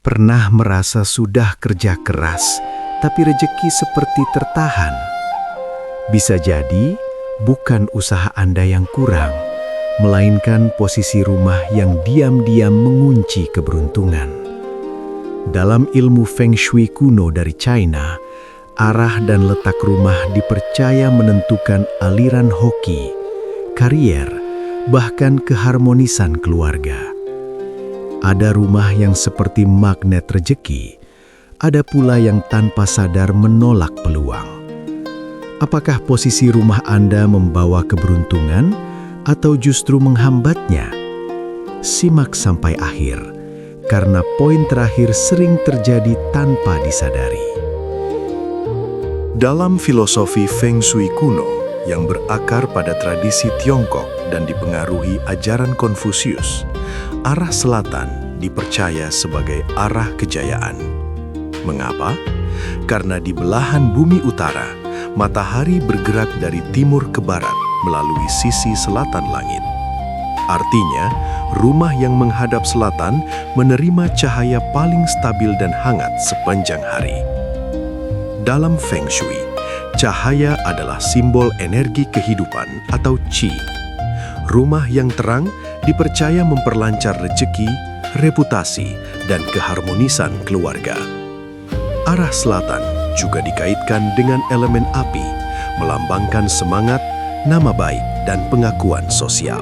Pernah merasa sudah kerja keras, tapi rejeki seperti tertahan? Bisa jadi bukan usaha Anda yang kurang, melainkan posisi rumah yang diam-diam mengunci keberuntungan. Dalam ilmu Feng Shui kuno dari China, arah dan letak rumah dipercaya menentukan aliran hoki, karier, bahkan keharmonisan keluarga. Ada rumah yang seperti magnet rejeki, ada pula yang tanpa sadar menolak peluang. Apakah posisi rumah Anda membawa keberuntungan atau justru menghambatnya? Simak sampai akhir, karena poin terakhir sering terjadi tanpa disadari. Dalam filosofi Feng Shui kuno yang berakar pada tradisi Tiongkok dan dipengaruhi ajaran Konfusius, arah selatan dipercaya sebagai arah kejayaan. Mengapa? Karena di belahan bumi utara, matahari bergerak dari timur ke barat melalui sisi selatan langit. Artinya, rumah yang menghadap selatan menerima cahaya paling stabil dan hangat sepanjang hari. Dalam Feng Shui, cahaya adalah simbol energi kehidupan atau Qi. Rumah yang terang dipercaya memperlancar rezeki, reputasi, dan keharmonisan keluarga. Arah selatan juga dikaitkan dengan elemen api, melambangkan semangat, nama baik, dan pengakuan sosial.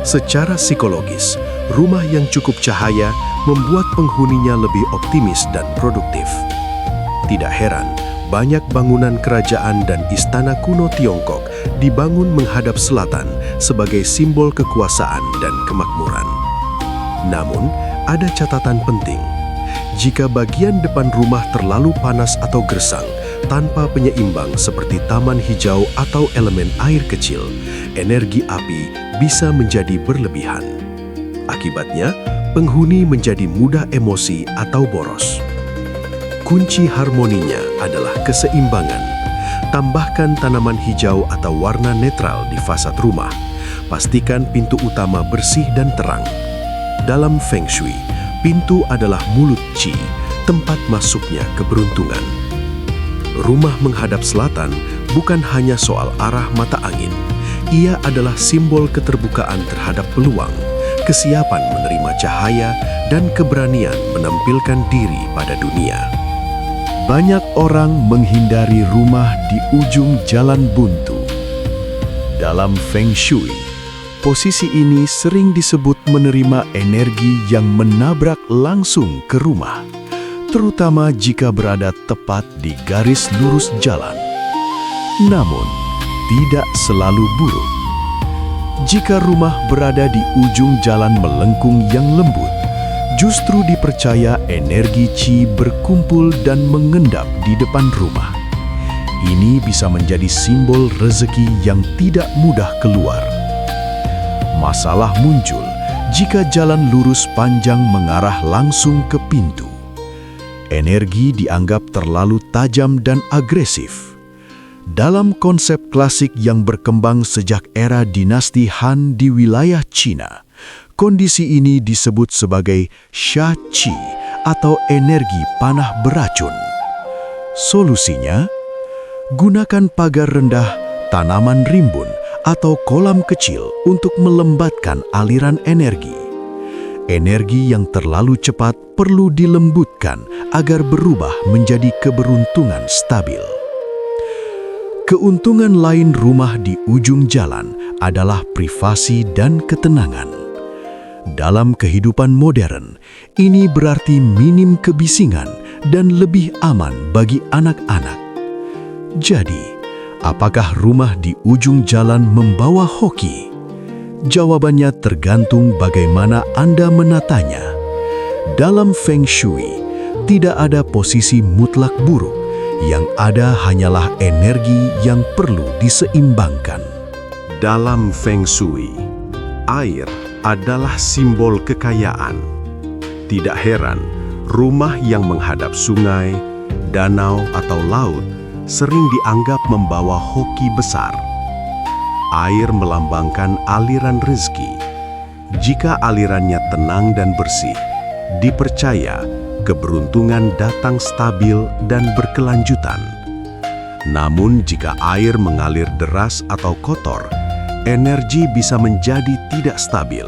Secara psikologis, rumah yang cukup cahaya membuat penghuninya lebih optimis dan produktif. Tidak heran, banyak bangunan kerajaan dan istana kuno Tiongkok dibangun menghadap selatan sebagai simbol kekuasaan dan kemakmuran. Namun, ada catatan penting. Jika bagian depan rumah terlalu panas atau gersang, tanpa penyeimbang seperti taman hijau atau elemen air kecil, energi api bisa menjadi berlebihan. Akibatnya, penghuni menjadi mudah emosi atau boros. Kunci harmoninya adalah keseimbangan. Tambahkan tanaman hijau atau warna netral di fasad rumah. Pastikan pintu utama bersih dan terang. Dalam Feng Shui, pintu adalah mulut Qi, tempat masuknya keberuntungan. Rumah menghadap selatan bukan hanya soal arah mata angin. Ia adalah simbol keterbukaan terhadap peluang, kesiapan menerima cahaya, dan keberanian menampilkan diri pada dunia. Banyak orang menghindari rumah di ujung jalan buntu. Dalam Feng Shui, posisi ini sering disebut menerima energi yang menabrak langsung ke rumah, terutama jika berada tepat di garis lurus jalan. Namun, tidak selalu buruk. Jika rumah berada di ujung jalan melengkung yang lembut, justru dipercaya energi Qi berkumpul dan mengendap di depan rumah. Ini bisa menjadi simbol rezeki yang tidak mudah keluar. Masalah muncul jika jalan lurus panjang mengarah langsung ke pintu. Energi dianggap terlalu tajam dan agresif. Dalam konsep klasik yang berkembang sejak era dinasti Han di wilayah Cina, kondisi ini disebut sebagai Sha Qi atau energi panah beracun. Solusinya, gunakan pagar rendah, tanaman rimbun, atau kolam kecil untuk melembatkan aliran energi. Energi yang terlalu cepat perlu dilembutkan agar berubah menjadi keberuntungan stabil. Keuntungan lain rumah di ujung jalan adalah privasi dan ketenangan. Dalam kehidupan modern, ini berarti minim kebisingan dan lebih aman bagi anak-anak. Jadi, apakah rumah di ujung jalan membawa hoki? Jawabannya tergantung bagaimana Anda menatanya. Dalam Feng Shui, tidak ada posisi mutlak buruk. Yang ada hanyalah energi yang perlu diseimbangkan. Dalam Feng Shui, air adalah simbol kekayaan. Tidak heran, rumah yang menghadap sungai, danau, atau laut sering dianggap membawa hoki besar. Air melambangkan aliran rezeki. Jika alirannya tenang dan bersih, dipercaya keberuntungan datang stabil dan berkelanjutan. Namun jika air mengalir deras atau kotor, energi bisa menjadi tidak stabil.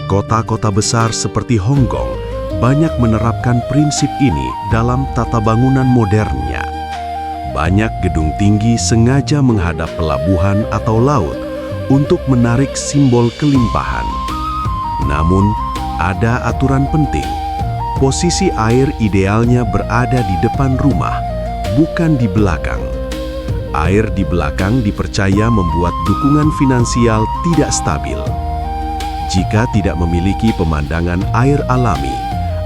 Kota-kota besar seperti Hong Kong banyak menerapkan prinsip ini dalam tata bangunan modernnya. Banyak gedung tinggi sengaja menghadap pelabuhan atau laut untuk menarik simbol kelimpahan. Namun, ada aturan penting. Posisi air idealnya berada di depan rumah, bukan di belakang. Air di belakang dipercaya membuat dukungan finansial tidak stabil. Jika tidak memiliki pemandangan air alami,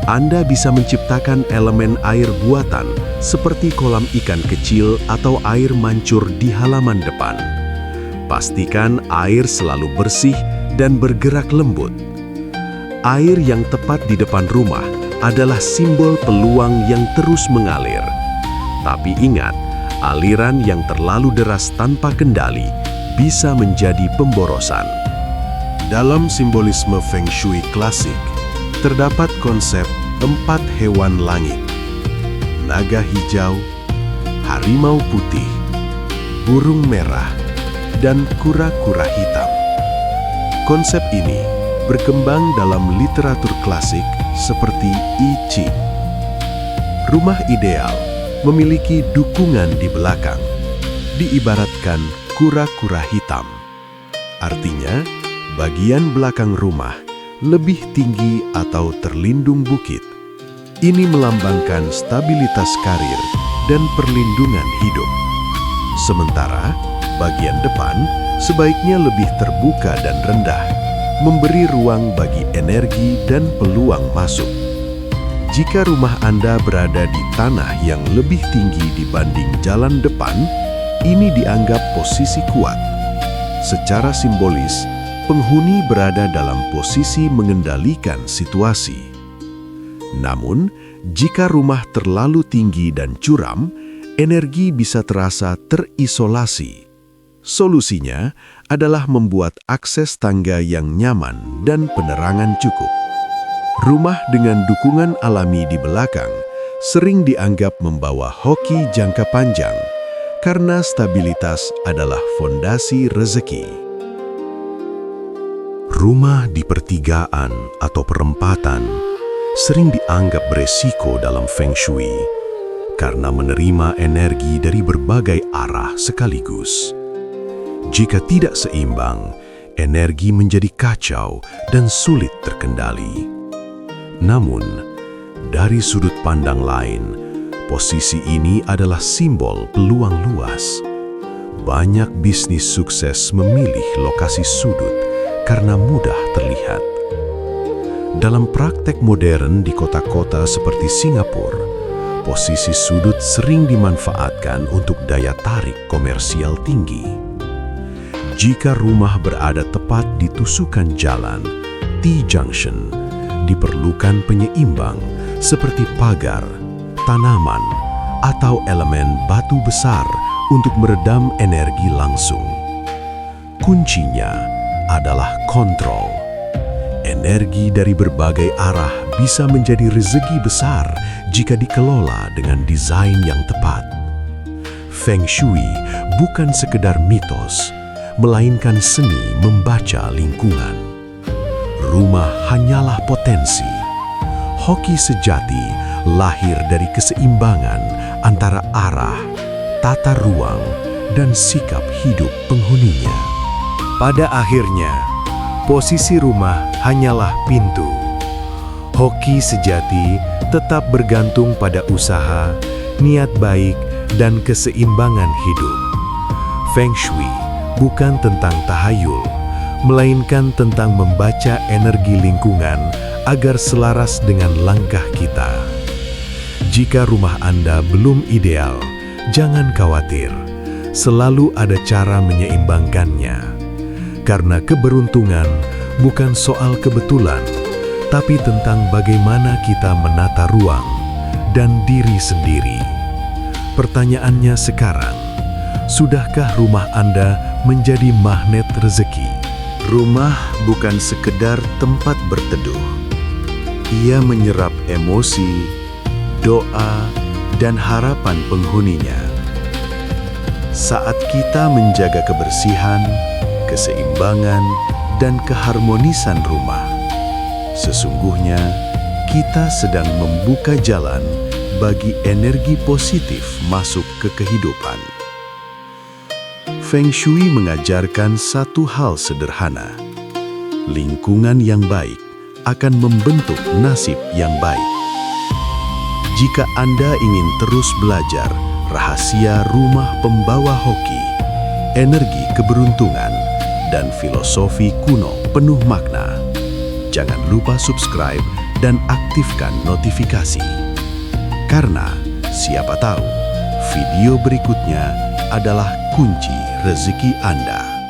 Anda bisa menciptakan elemen air buatan seperti kolam ikan kecil atau air mancur di halaman depan. Pastikan air selalu bersih dan bergerak lembut. Air yang tepat di depan rumah adalah simbol peluang yang terus mengalir. Tapi ingat, aliran yang terlalu deras tanpa kendali bisa menjadi pemborosan. Dalam simbolisme Feng Shui klasik, terdapat konsep 4 hewan langit: naga hijau, harimau putih, burung merah, dan kura-kura hitam. Konsep ini berkembang dalam literatur klasik seperti I Ching. Rumah ideal memiliki dukungan di belakang, diibaratkan kura-kura hitam. Artinya, bagian belakang rumah lebih tinggi atau terlindung bukit. Ini melambangkan stabilitas karir dan perlindungan hidup. Sementara, bagian depan sebaiknya lebih terbuka dan rendah, memberi ruang bagi energi dan peluang masuk. Jika rumah Anda berada di tanah yang lebih tinggi dibanding jalan depan, ini dianggap posisi kuat. Secara simbolis, penghuni berada dalam posisi mengendalikan situasi. Namun, jika rumah terlalu tinggi dan curam, energi bisa terasa terisolasi. Solusinya adalah membuat akses tangga yang nyaman dan penerangan cukup. Rumah dengan dukungan alami di belakang sering dianggap membawa hoki jangka panjang karena stabilitas adalah fondasi rezeki. Rumah di pertigaan atau perempatan sering dianggap beresiko dalam Feng Shui karena menerima energi dari berbagai arah sekaligus. Jika tidak seimbang, energi menjadi kacau dan sulit terkendali. Namun, dari sudut pandang lain, posisi ini adalah simbol peluang luas. Banyak bisnis sukses memilih lokasi sudut karena mudah terlihat. Dalam praktek modern di kota-kota seperti Singapura, posisi sudut sering dimanfaatkan untuk daya tarik komersial tinggi. Jika rumah berada tepat di tusukan jalan, T-junction, diperlukan penyeimbang seperti pagar, tanaman, atau elemen batu besar untuk meredam energi langsung. Kuncinya adalah kontrol. Energi dari berbagai arah bisa menjadi rezeki besar jika dikelola dengan desain yang tepat. Feng Shui bukan sekedar mitos, melainkan seni membaca lingkungan. Rumah hanyalah potensi. Hoki sejati lahir dari keseimbangan antara arah, tata ruang, dan sikap hidup penghuninya. Pada akhirnya, posisi rumah hanyalah pintu. Hoki sejati tetap bergantung pada usaha, niat baik, dan keseimbangan hidup. Feng Shui bukan tentang tahayul, melainkan tentang membaca energi lingkungan agar selaras dengan langkah kita. Jika rumah Anda belum ideal, jangan khawatir. Selalu ada cara menyeimbangkannya. Karena keberuntungan bukan soal kebetulan, tapi tentang bagaimana kita menata ruang dan diri sendiri. Pertanyaannya sekarang, sudahkah rumah Anda menjadi magnet rezeki? Rumah bukan sekedar tempat berteduh. Ia menyerap emosi, doa, dan harapan penghuninya. Saat kita menjaga kebersihan, keseimbangan, dan keharmonisan rumah, sesungguhnya kita sedang membuka jalan bagi energi positif masuk ke kehidupan. Feng Shui mengajarkan satu hal sederhana. Lingkungan yang baik akan membentuk nasib yang baik. Jika Anda ingin terus belajar rahasia rumah pembawa hoki, energi keberuntungan, dan filosofi kuno penuh makna, jangan lupa subscribe dan aktifkan notifikasi. Karena siapa tahu, video berikutnya adalah kunci rezeki Anda.